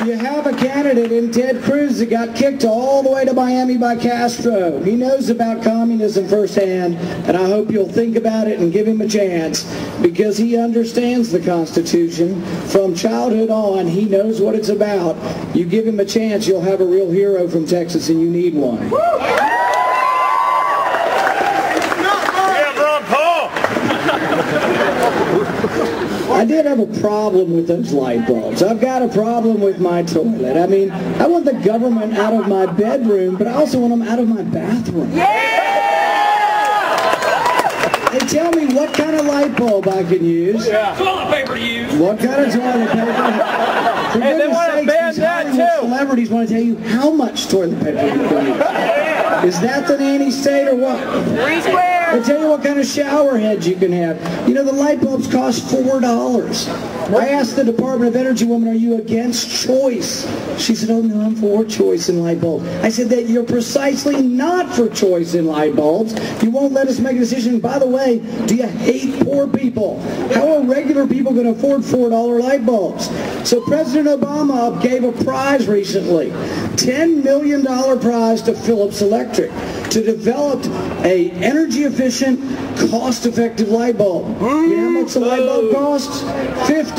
You have a candidate in Ted Cruz that got kicked all the way to Miami by Castro. He knows about communism firsthand, and I hope you'll think about it and give him a chance, because he understands the Constitution. From childhood on, he knows what it's about. You give him a chance, you'll have a real hero from Texas, and you need one. I did have a problem with those light bulbs. I've got a problem with my toilet. I mean, I want the government out of my bedroom, but I also want them out of my bathroom. They tell me what kind of light bulb I can use. Toilet paper to use. What kind of toilet paper? For And they want to ban that too. Celebrities want to tell you how much toilet paper you can use. Is that the nanny state or what? 3 squares. They tell you what kind of shower heads you can have. You know, the light bulbs cost $4. I asked the Department of Energy woman, are you against choice? She said, oh no, I'm for choice in light bulbs. I said that you're precisely not for choice in light bulbs. You won't let us make a decision. By the way, do you hate poor people? How are regular people going to afford $4 light bulbs? So President Obama gave a prize recently, $10 million prize to Philips Electric to develop a energy-efficient, cost-effective light bulb. You know how much the light bulb costs? $50.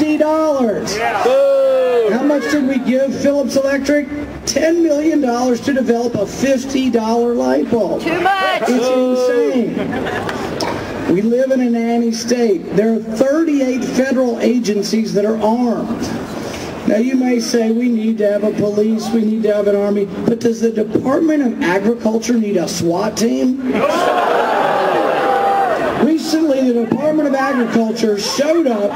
How much did we give Philips Electric? $10 million to develop a $50 light bulb. Too much. It's insane. We live in a nanny state. There are 38 federal agencies that are armed. Now you may say we need to have a police, we need to have an army, but does the Department of Agriculture need a SWAT team? Recently, the Department of Agriculture showed up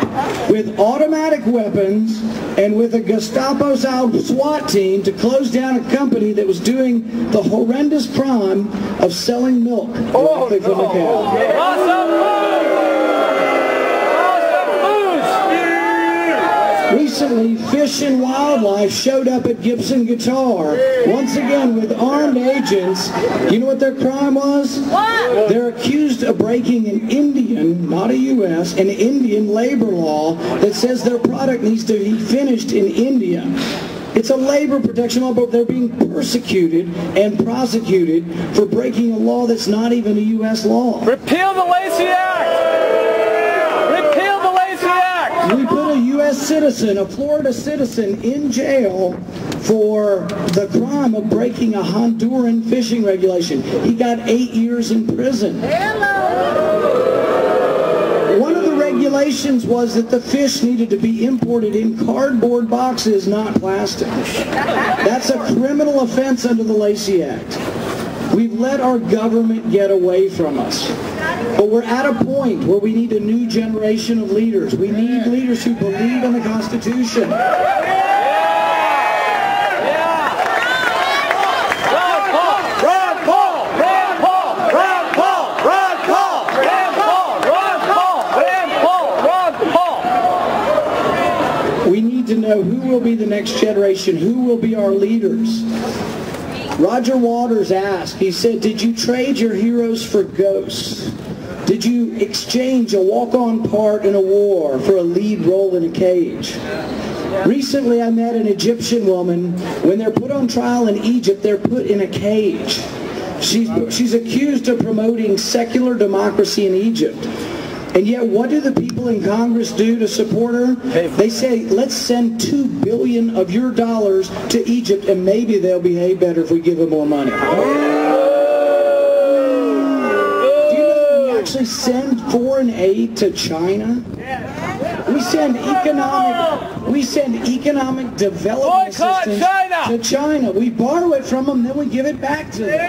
with automatic weapons and with a Gestapo-style SWAT team to close down a company that was doing the horrendous crime of selling milk directly from a cow. Recently, Fish and Wildlife showed up at Gibson Guitar, once again with armed agents. You know what their crime was? What? They're accused of breaking an Indian, not a U.S., an Indian labor law that says their product needs to be finished in India. It's a labor protection law, but they're being persecuted and prosecuted for breaking a law that's not even a U.S. law. Repeal the Lacey Act! Repeal the Lacey Act! We put a U.S. citizen, a Florida citizen, in jail for the crime of breaking a Honduran fishing regulation. He got 8 years in prison. One of the regulations was that the fish needed to be imported in cardboard boxes, not plastic. That's a criminal offense under the Lacey Act. We've let our government get away from us. But we're at a point where we need a new generation of leaders. We need leaders who believe in the Constitution. We need to know who will be the next generation, who will be our leaders. Roger Waters asked, he said, did you trade your heroes for ghosts? Did you exchange a walk-on part in a war for a lead role in a cage? Recently I met an Egyptian woman. When they're put on trial in Egypt, they're put in a cage. She's accused of promoting secular democracy in Egypt. And yet, what do the people in Congress do to support her? They say, let's send $2 billion of your dollars to Egypt, and maybe they'll behave better if we give them more money. Do you know we actually send foreign aid to China? We send economic development assistance to China. We borrow it from them, then we give it back to them.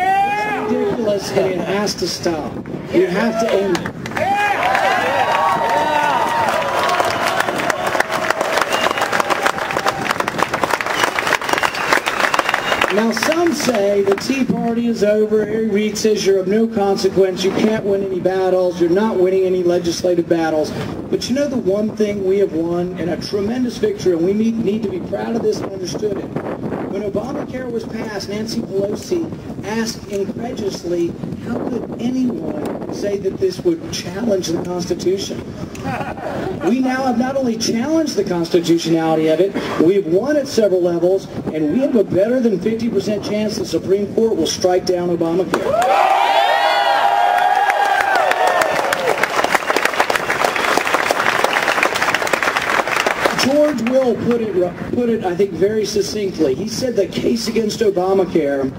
It's ridiculous, and it has to stop. You have to end it. Now, some say the Tea Party is over. Harry Reid says you're of no consequence. You can't win any battles. You're not winning any legislative battles. But you know the one thing we have won, and a tremendous victory, and we need to be proud of this and understood it. When Obamacare was passed, Nancy Pelosi asked incredulously, how could anyone say that this would challenge the Constitution? We now have not only challenged the constitutionality of it, we've won at several levels, and we have a better than 50% chance the Supreme Court will strike down Obamacare. George Will put it, I think, very succinctly. He said the case against Obamacare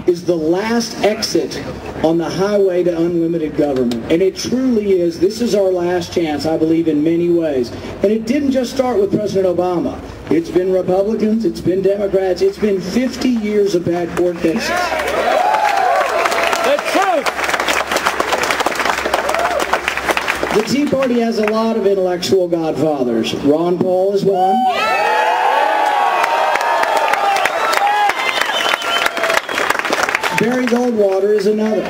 is the last exit on the highway to unlimited government. And it truly is. This is our last chance, I believe, in many ways. And it didn't just start with President Obama. It's been Republicans, it's been Democrats, it's been 50 years of bad court cases. The truth! The Tea Party has a lot of intellectual godfathers. Ron Paul is one. Barry Goldwater is another.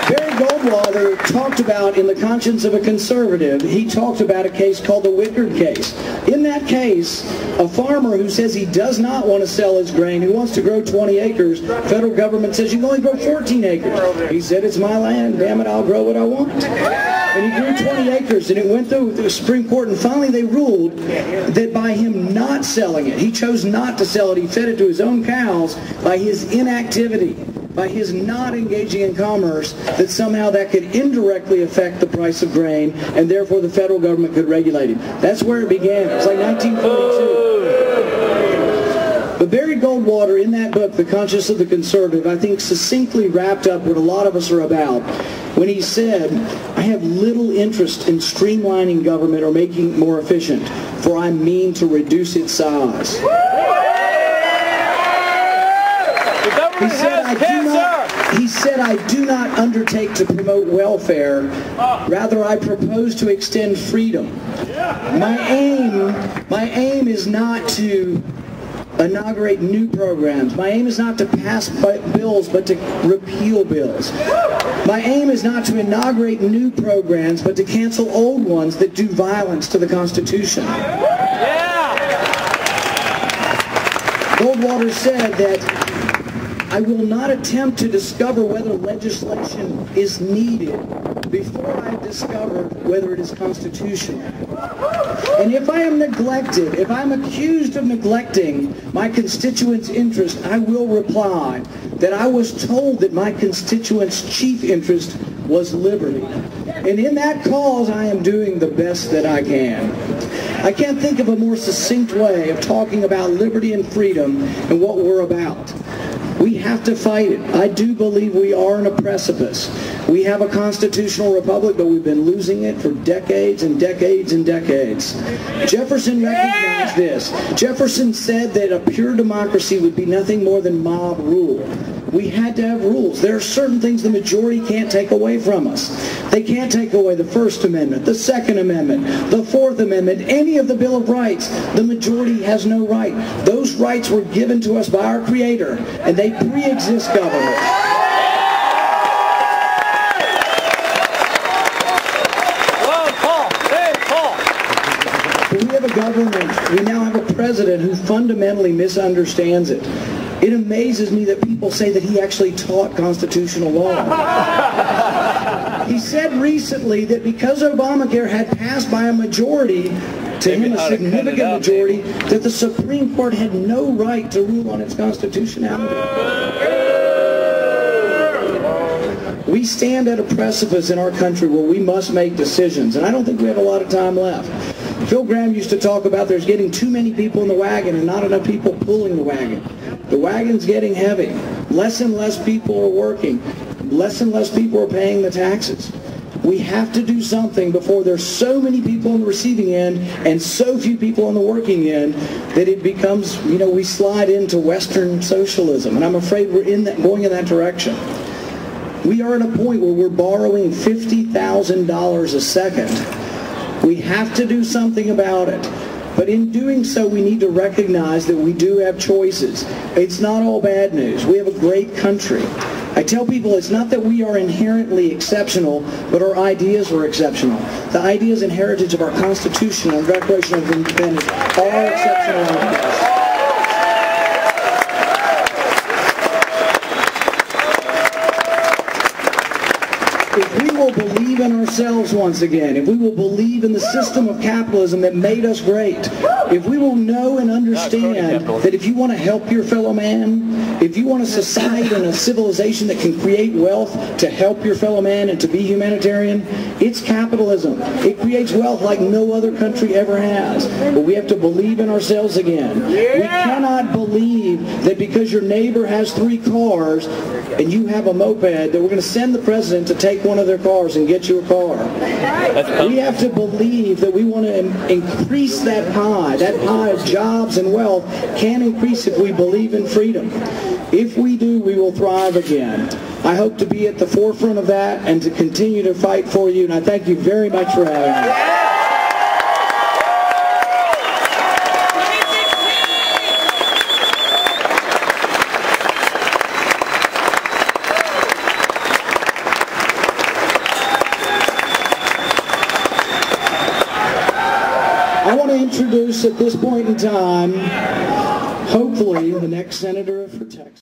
Barry Goldwater talked about, in The Conscience of a Conservative, he talked about a case called the Wickard case. In that case, a farmer who says he does not want to sell his grain, who wants to grow 20 acres, federal government says you can only grow 14 acres. He said, it's my land, damn it, I'll grow what I want. And he grew 20 acres, and it went through the Supreme Court, and finally they ruled that by him not selling it, he chose not to sell it, he fed it to his own cows, by his inactivity, by his not engaging in commerce, that somehow that could indirectly affect the price of grain, and therefore the federal government could regulate it. That's where it began. It was like 1942. But Barry Goldwater, in that book, The Conscience of the Conservative, I think succinctly wrapped up what a lot of us are about when he said, I have little interest in streamlining government or making it more efficient, for I mean to reduce its size. He said, I do not undertake to promote welfare. Rather, I propose to extend freedom. My aim is not to inaugurate new programs. My aim is not to pass bills, but to repeal bills. My aim is not to inaugurate new programs, but to cancel old ones that do violence to the Constitution. Goldwater said that I will not attempt to discover whether legislation is needed before I have discovered whether it is constitutional. And if I am neglected, if I'm accused of neglecting my constituents' interest, I will reply that I was told that my constituents' chief interest was liberty. And in that cause, I am doing the best that I can. I can't think of a more succinct way of talking about liberty and freedom and what we're about. We have to fight it. I do believe we are on a precipice. We have a constitutional republic, but we've been losing it for decades and decades and decades. Jefferson recognized this. Jefferson said that a pure democracy would be nothing more than mob rule. We had to have rules. There are certain things the majority can't take away from us. They can't take away the First Amendment, the Second Amendment, the Fourth Amendment, any of the Bill of Rights. The majority has no right. Those rights were given to us by our Creator, and they pre-exist government. But we have a government, we now have a president who fundamentally misunderstands it. It amazes me that people say that he actually taught constitutional law. He said recently that because Obamacare had passed by a majority, to him a significant majority, that the Supreme Court had no right to rule on its constitutionality. We stand at a precipice in our country where we must make decisions, and I don't think we have a lot of time left. Phil Gramm used to talk about there's getting too many people in the wagon and not enough people pulling the wagon. The wagon's getting heavy. Less and less people are working. Less and less people are paying the taxes. We have to do something before there's so many people on the receiving end and so few people on the working end that it becomes, we slide into Western socialism. And I'm afraid we're going in that direction. We are at a point where we're borrowing $50,000 a second. We have to do something about it. But in doing so, we need to recognize that we do have choices. It's not all bad news. We have a great country. I tell people it's not that we are inherently exceptional, but our ideas are exceptional. The ideas and heritage of our Constitution and Declaration of Independence are exceptional ideas. If we will believe believe in ourselves once again, if we will believe in the system of capitalism that made us great, if we will know and understand that if you want to help your fellow man, if you want a society and a civilization that can create wealth to help your fellow man and to be humanitarian, it's capitalism. It creates wealth like no other country ever has. But we have to believe in ourselves again. We cannot believe that because your neighbor has 3 cars and you have a moped, that we're going to send the president to take one of their cars and get you a car. We have to believe that we want to increase that pie. That pie of jobs and wealth can increase if we believe in freedom. If we do, we will thrive again. I hope to be at the forefront of that and to continue to fight for you, and I thank you very much for having me. I want to introduce at this point in time, hopefully, the next senator for Texas.